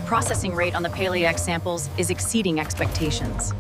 processing rate on the Palaeophiidae samples is exceeding expectations.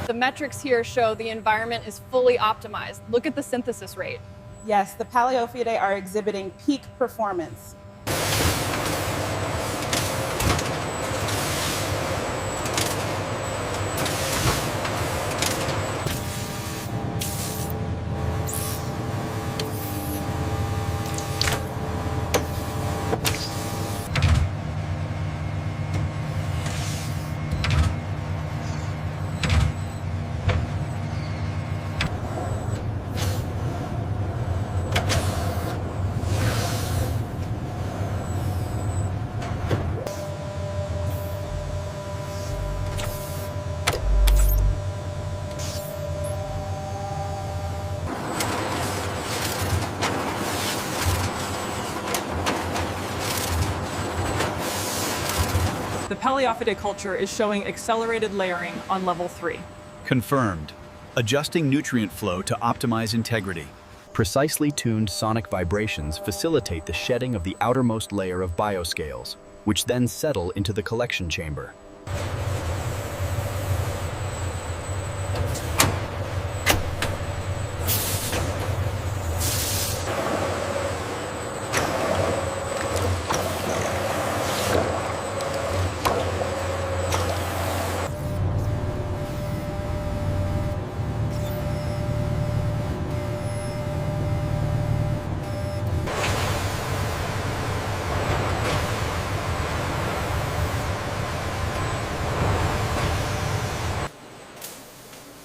The metrics here show the environment is fully optimized. Look at the synthesis rate. Yes, the Palaeophiidae are exhibiting peak performance. The Palaeophiidae culture is showing accelerated layering on level 3. Confirmed. Adjusting nutrient flow to optimize integrity. Precisely tuned sonic vibrations facilitate the shedding of the outermost layer of bioscales, which then settle into the collection chamber.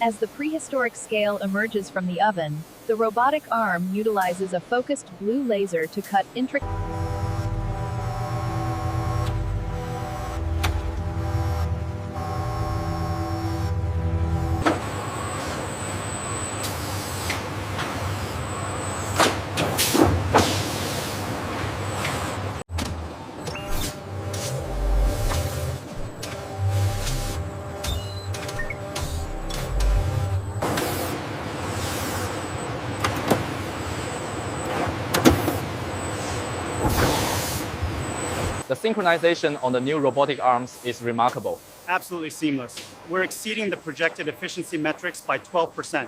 As the prehistoric scale emerges from the oven, the robotic arm utilizes a focused blue laser to cut intricate The synchronization on the new robotic arms is remarkable. Absolutely seamless. We're exceeding the projected efficiency metrics by 12%.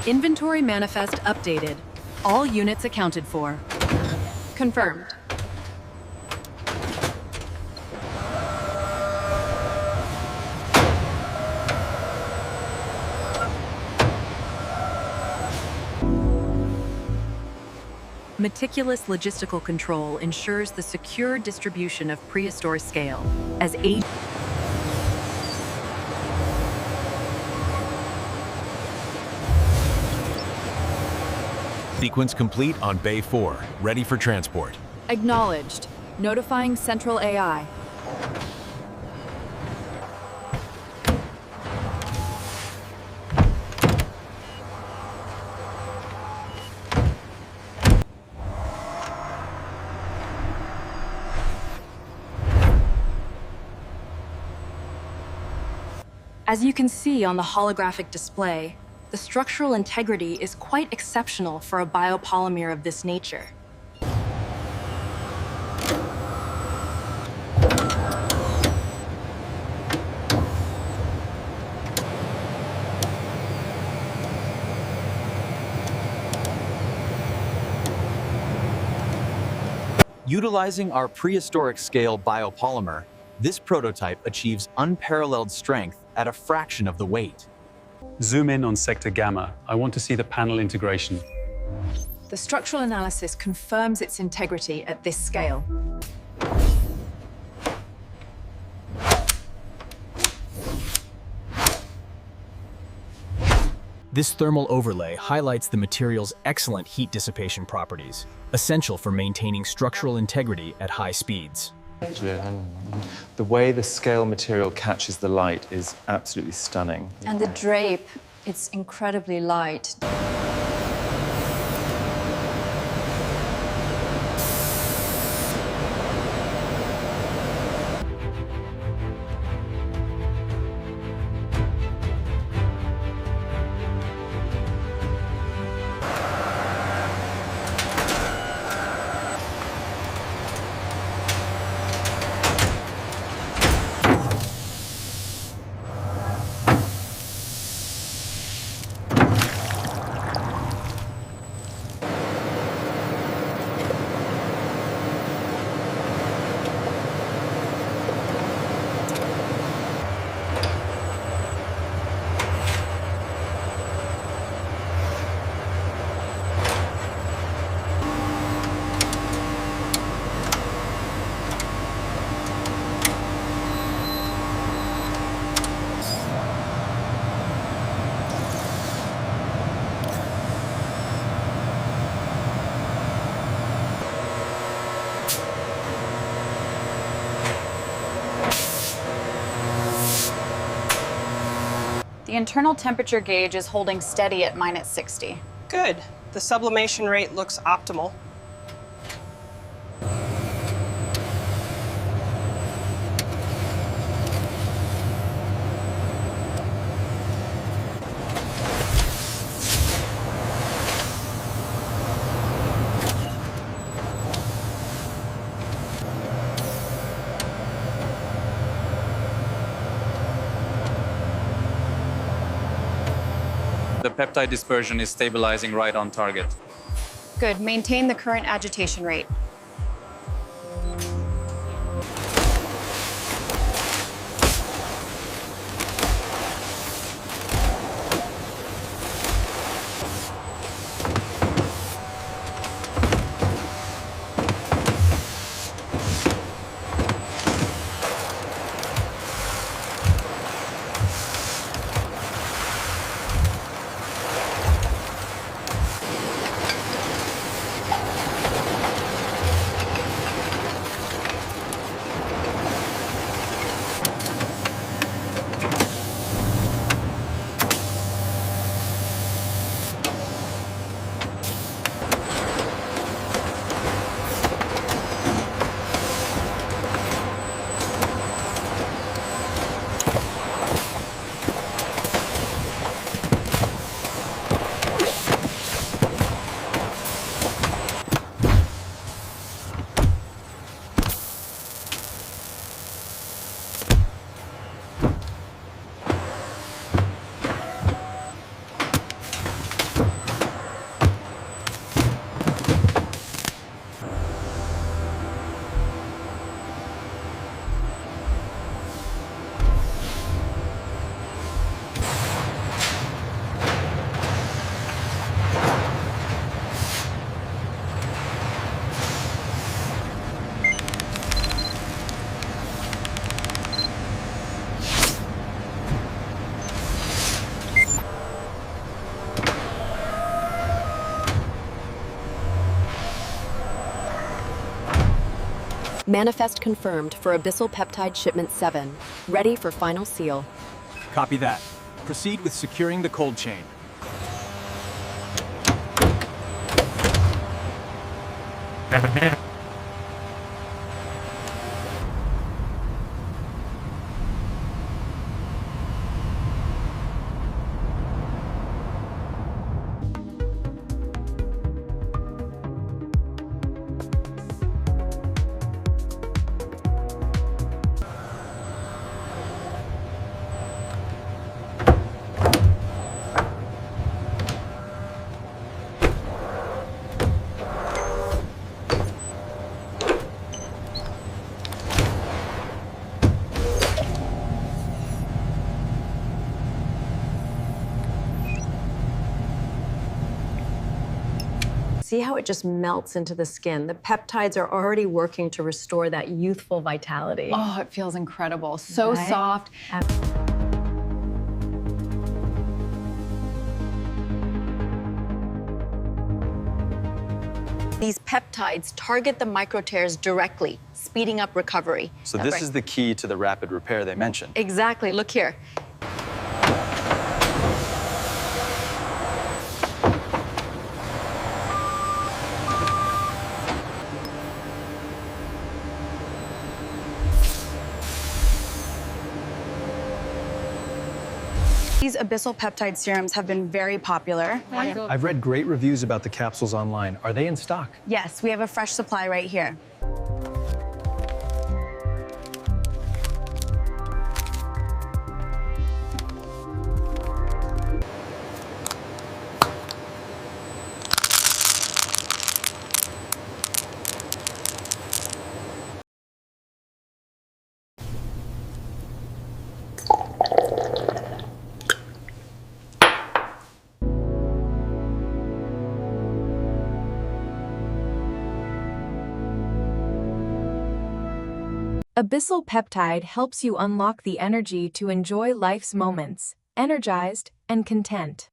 Inventory manifest updated. All units accounted for. Confirmed. Meticulous logistical control ensures the secure distribution of prehistoric scale as age. Sequence complete on Bay 4, ready for transport. Acknowledged. Notifying Central AI. As you can see on the holographic display, the structural integrity is quite exceptional for a biopolymer of this nature. Utilizing our prehistoric scale biopolymer, this prototype achieves unparalleled strength at a fraction of the weight. Zoom in on sector gamma. I want to see the panel integration. The structural analysis confirms its integrity at this scale. This thermal overlay highlights the material's excellent heat dissipation properties, essential for maintaining structural integrity at high speeds. The way the scale material catches the light is absolutely stunning. And the drape, it's incredibly light. The internal temperature gauge is holding steady at -60. Good. The sublimation rate looks optimal. The peptide dispersion is stabilizing right on target. Good. Maintain the current agitation rate. Manifest confirmed for Abyssal Peptide Shipment 7, ready for final seal. Copy that. Proceed with securing the cold chain. See how it just melts into the skin? The peptides are already working to restore that youthful vitality. Oh, it feels incredible. So Right? soft. These peptides target the microtears directly, speeding up recovery. So this is the key to the rapid repair they mentioned. Exactly. Look here. These Abyssal peptide serums have been very popular. I've read great reviews about the capsules online. Are they in stock? Yes, we have a fresh supply right here. Abyssal Peptide helps you unlock the energy to enjoy life's moments, energized and content.